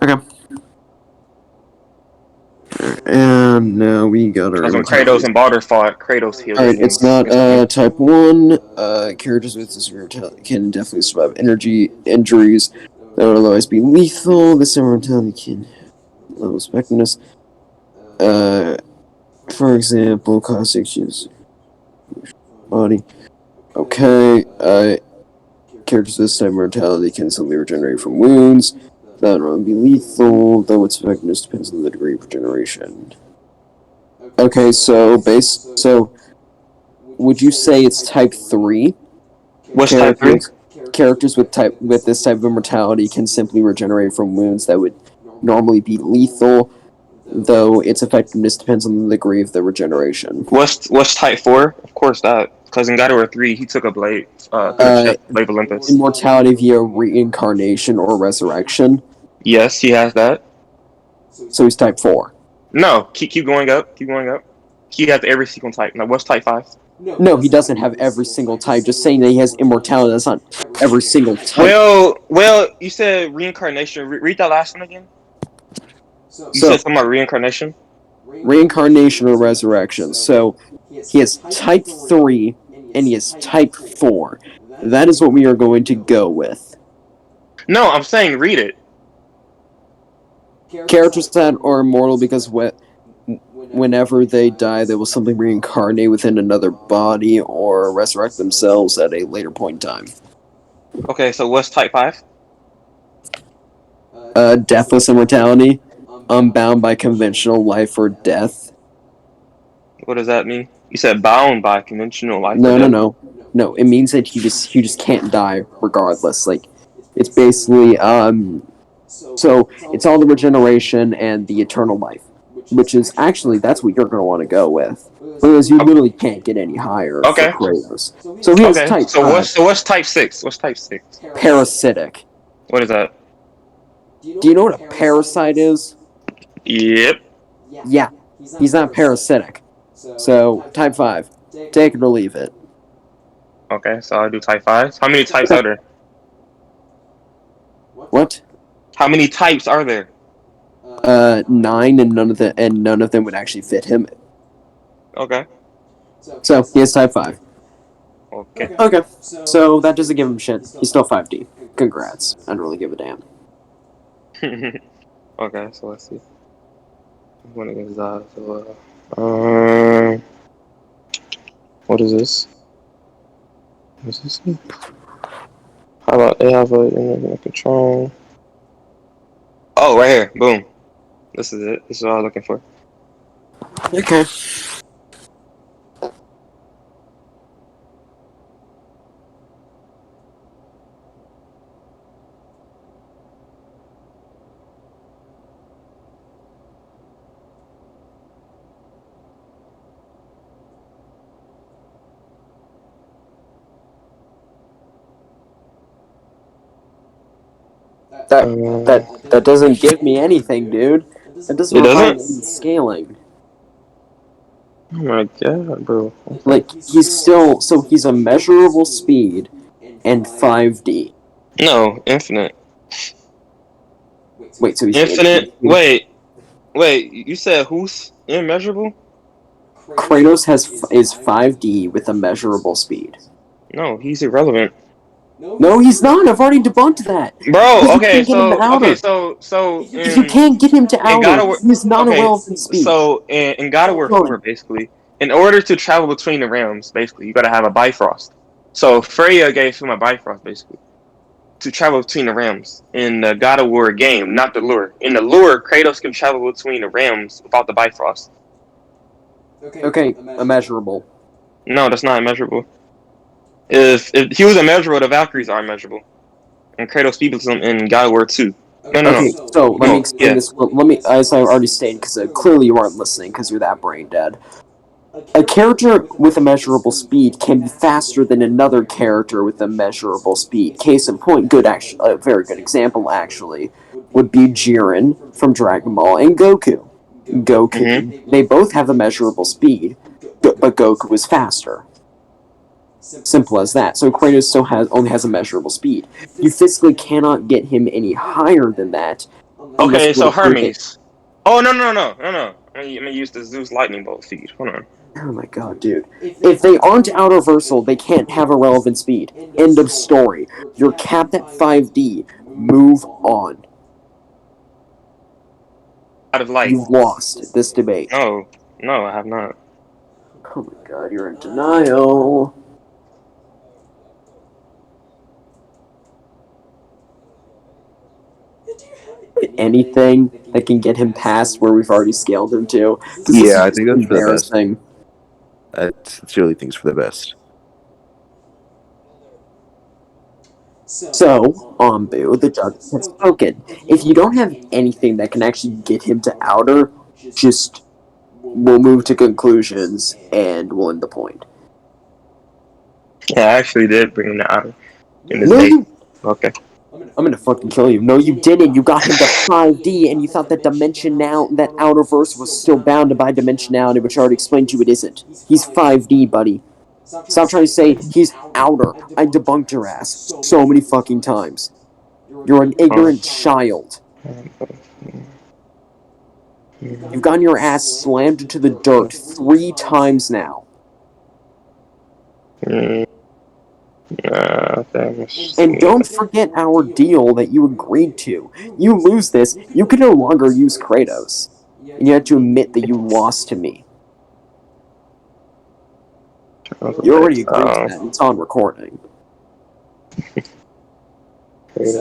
Okay. And now we got our Because when immortality. Kratos and Baldur fought, Kratos healed Alright, him. it's not type 1. Characters with this immortality can definitely survive injuries that would otherwise be lethal. This immortality can have low effectiveness. For example, caustic use body. Okay, characters with this type of mortality can simply regenerate from wounds. That would be lethal, though its effectiveness depends on the degree of regeneration. Okay, so would you say it's type 3? What's type 3? Characters with this type of immortality can simply regenerate from wounds that would normally be lethal, though its effectiveness depends on the degree of the regeneration. What's type 4? Of course that. Because in God of War 3, he took a blade to the chest, Blade of Olympus. Immortality via reincarnation or resurrection. Yes, he has that. So he's type 4. No, keep going up. Keep going up. He has every single type. Now, what's type 5? No, he doesn't have every single type. Just saying that he has immortality, that's not every single type. Well, you said reincarnation. Read that last one again. You said something about reincarnation? Reincarnation or resurrection. So he has type 3 and he has type 4. That is what we are going to go with. No, I'm saying read it. Characters that are immortal because whenever they die, they will simply reincarnate within another body or resurrect themselves at a later point in time. Okay, so what's type 5? Deathless immortality, unbound by conventional life or death. What does that mean? You said bound by conventional life. No. It means that he just can't die regardless. Like, it's basically So it's all the regeneration and the eternal life, which is actually that's what you're going to want to go with, because you literally can't get any higher for Kratos. So he has type. What's type 6? What's type 6? Parasitic. What is that? Do you know what a parasite is? Yep. Yeah, he's not parasitic. So type 5. Take it or leave it. Okay, so I'll do type 5. How many types are there? What? How many types are there? 9, and none of them would actually fit him. Okay. So he has type 5. Okay. So that doesn't give him shit. He's still 5D. Congrats. I don't really give a damn. Okay, so let's see. What is that? What is this? What's this? How about they have a control? Oh, right here. Boom. This is it. This is what I was looking for. Okay. That doesn't give me anything, dude. That doesn't provide any scaling. Oh my god, bro. Like, he's a measurable speed and 5D. No, infinite. Wait, so he's infinite? Wait, you said who's immeasurable? Kratos is 5D with a measurable speed. No, he's irrelevant. No, he's not. I've already debunked that. Bro, okay, so you can't get him to outer. He's not irrelevant speed. So in God of War 4, basically, in order to travel between the realms, basically, you gotta have a Bifrost. So Freya gave him a Bifrost, basically, to travel between the realms in the God of War game, not the lure. In the lure, Kratos can travel between the realms without the Bifrost. Okay, immeasurable. No, that's not immeasurable. If he was immeasurable, the Valkyries are immeasurable. And Kratos beats them in God of War 2. No. Okay, so let me No, explain yeah. this. Well, let me, as I already stated, because clearly you aren't listening because you're that brain dead. A character with immeasurable speed can be faster than another character with immeasurable speed. Case in point, a very good example actually, would be Jiren from Dragon Ball and Goku. They both have immeasurable speed, but Goku is faster. Simple as that. So Kratos only has immeasurable speed. You physically cannot get him any higher than that. Okay, so Hermes. Oh, no. I'm gonna use the Zeus lightning bolt feed. Hold on. Oh my god, dude. If they aren't outer-versal, they can't have irrelevant speed. End of story. You're capped at 5D. Move on. Out of light. You've lost this debate. No, I have not. Oh my god, you're in denial. Anything that can get him past where we've already scaled him to. Yeah, I think that's for the best. embarrassing. I sincerely think it's for the best. So, Ambu, the judge has spoken. If you don't have anything that can actually get him to outer, just we'll move to conclusions and we'll end the point. Yeah, I actually did bring him to outer in this No, date. you, Okay. I'm gonna fucking kill you. No, you didn't. You got him to 5D, and you thought that that outer verse was still bounded by dimensionality, which I already explained to you it isn't. He's 5D, buddy. Stop trying to say he's outer. I debunked your ass so many fucking times. You're an ignorant child. You've gotten your ass slammed into the dirt 3 times now. And don't forget our deal that you agreed to. You lose this, you can no longer use Kratos. And you have to admit that you lost to me. You already agreed to that. It's on recording.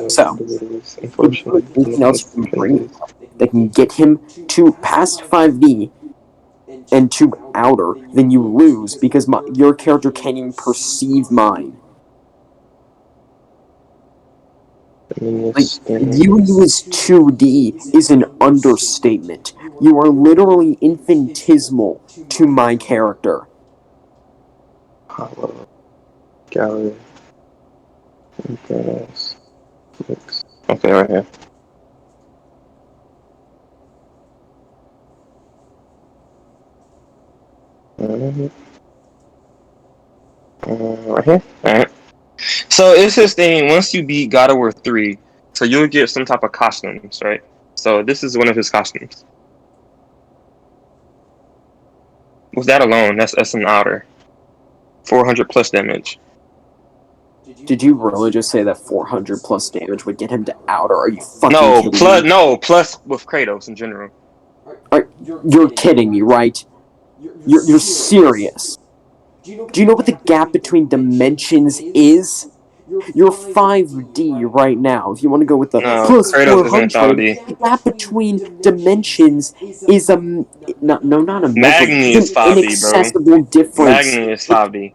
So, anything else you can bring that can get him to past 5D and to outer, then you lose because your character can't even perceive mine. Like, you use 2D is an understatement. You are literally infinitesimal to my character. Gallery. Okay, right here. Right here. Alright. So it's this thing, once you beat God of War 3, so you'll get some type of costumes, right? So this is one of his costumes. With that alone, that's an outer. 400 plus damage. Did you really just say that 400 plus damage would get him to outer? Are you fucking kidding me? No, plus with Kratos in general. You're kidding me, right? You're serious. Do you know what the gap between dimensions is? You're 5D right now. If you want to go with the No, plus Kratos isn't 400, 5D. the gap between dimensions is not a measurable. Magni is It's an 5D, bro. inaccessible difference. Magni is 5D.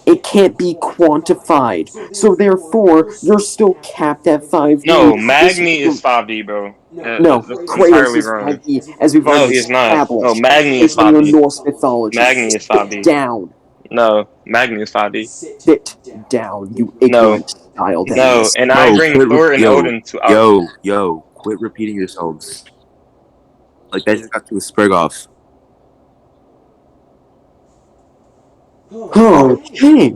It can't be quantified. So therefore, you're still capped at 5D. No, Magni is 5D, bro. No, That's Kratos entirely is wrong. 5D, as we've No, already he's not. No, established. Magni is Based on your 5D. Norse mythology. Magni is 5D. Sit down. No, Magni is 5D. Sit down, you ignorant child. No, and I bring Thor and Odin to out. Yo, quit repeating yourselves. Like, that just got to a sprig off. Okay.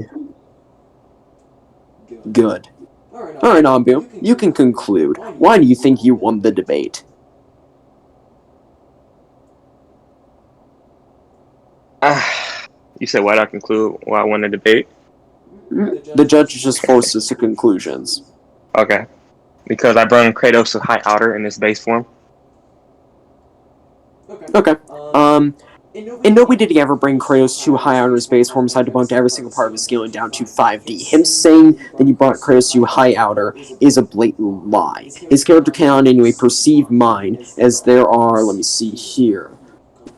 Good. Alright, Ambu, you can conclude. Why do you think you won the debate? You said why did I conclude why I won the debate? The judge just forced us to conclusions. Okay. Because I brought Kratos to high outer in his base form. Okay. In no way did he ever bring Kratos to high outer base form, so I debunked every single part of his scaling down to 5D. Him saying that he brought Kratos to high outer is a blatant lie. His character cannot in any way perceive mine, as there are, let me see here,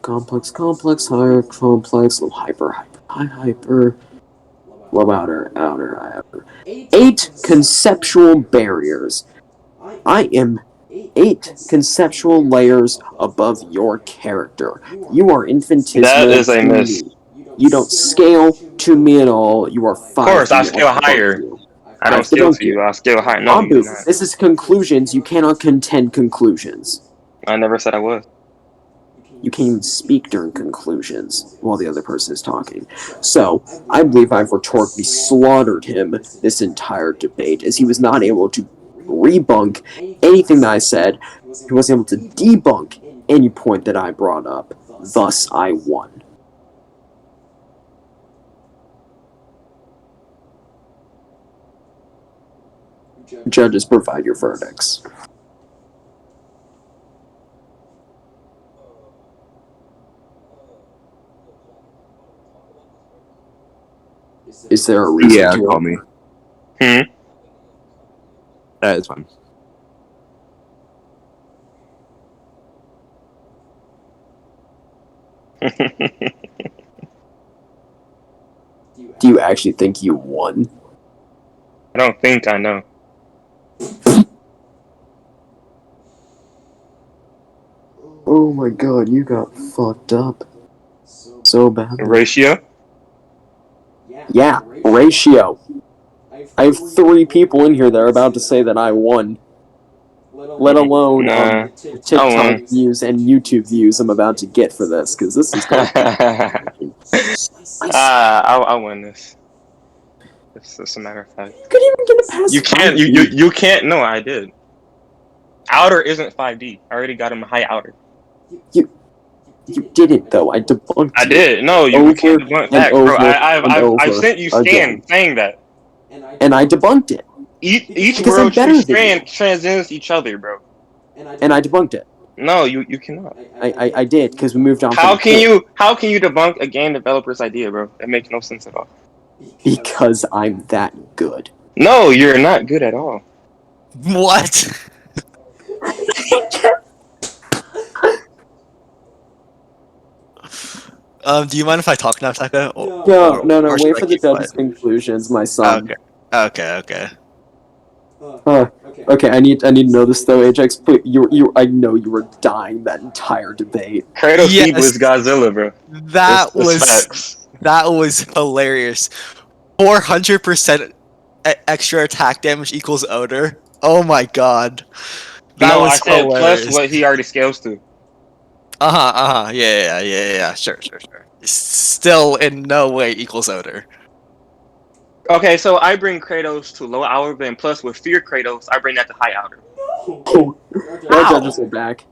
complex, complex, higher, complex, low, hyper, hyper, high, hyper, low, outer, outer, outer. 8 conceptual barriers. I am 8 conceptual layers above your character. You are infinitesimal That is a to miss. me. You don't scale to me at all. You are 5D. Of course, I scale above higher. you. I don't I've scale debunked to you. it. I scale higher. No, you do Ambu, not. this is conclusions. You cannot contend conclusions. I never said I was. You can't even speak during conclusions while the other person is talking. So, I believe I've rhetorically slaughtered him this entire debate, as he was not able to rebunk anything that I said. He wasn't able to debunk any point that I brought up. Thus, I won. Judges, provide your verdicts. Is there a reason Yeah, to call me. It's fine. Do you actually think you won? I don't think I know. Oh my god, you got fucked up so badly. Ratio? Yeah, ratio. I have 3 people in here that are about to say that I won. Let alone Nah. TikTok views and YouTube views I'm about to get for this, because this is going to be I win this. It's a matter of fact. You couldn't even get it past You can't. 5D. You can't. No, I did. Outer isn't 5D. I already got him a high outer. You didn't though. I debunked I you. did. No, you can't debunk facts, bro. I've sent you scans saying that. And I debunked it. Each Because I'm world better tree than strand transcends each other, bro. And I debunked it. No, you cannot. I did, because we moved on How from can you debunk a game developer's idea, bro? That makes no sense at all. Because I'm that good. No, you're not good at all. What? Do you mind if I talk now, Tekka? No, or should wait I for the keep judge's quiet? conclusions, my son. Okay. Okay, I need to know this though, Ajax. But I know you were dying that entire debate. Kratos Yes. feeble is Godzilla, bro. That It's was hilarious. 400% extra attack damage equals odor. Oh my god. That was I said hilarious. plus what he already scales to. Yeah. Sure. Still in no way equals odor. Okay, so I bring Kratos to low outer, and plus with fear Kratos, I bring that to high outer. Oh, our judges are back.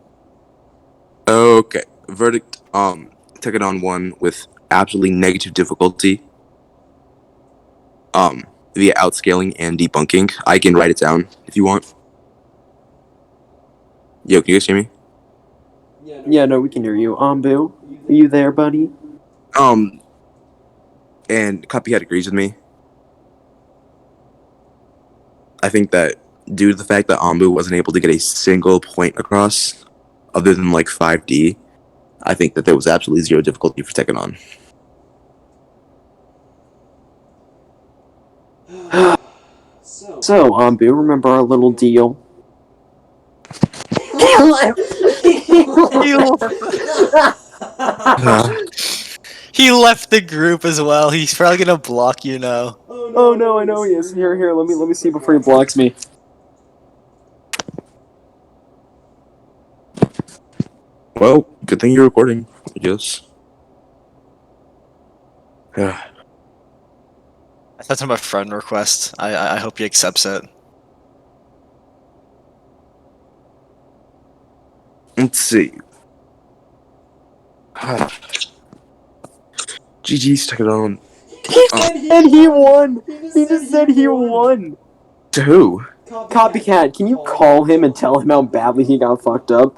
Okay. Verdict. Took it on one with absolutely negative difficulty. Via outscaling and debunking. I can write it down if you want. Yo, can you guys hear me? Yeah, no, we can hear you. Ambu, are you there, buddy? And Cuphead agrees with me. I think that due to the fact that Ambu wasn't able to get a single point across, other than like 5D, I think that there was absolutely zero difficulty for Tekken on. So, Ambu, remember our little deal? He left the group as well. He's probably gonna block you now. Oh no, I know he is. Here, let me see before he blocks me. Well, good thing you're recording, I guess. I sent him a friend request. I hope he accepts it. Let's see. GG's took it on. And he won! He just said he won! To who? Copycat, can you call him and tell him how badly he got fucked up?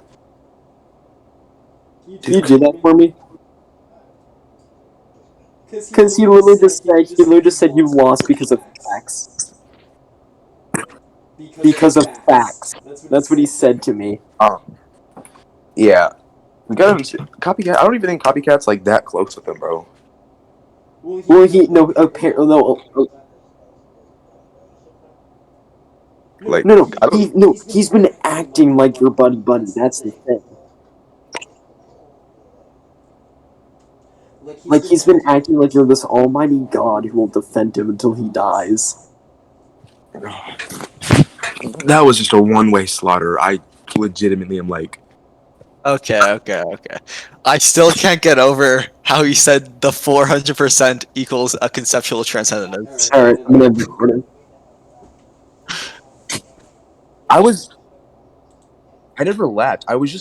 Can you do that for me? Because he literally just said you lost because of facts. Because of facts. That's what he said to me. Yeah. You gotta copycat. I don't even think copycat's like that close with him, bro. Well, no, apparently, no, Like, no, I don't. no, he's been acting like your buddy. That's the thing. Like, he's been acting like you're this almighty god who will defend him until he dies. That was just a one-way slaughter. I legitimately am like, Okay. I still can't get over how he said the 400% equals a conceptual transcendence. Alright, I'm gonna end recording. I never laughed. I was just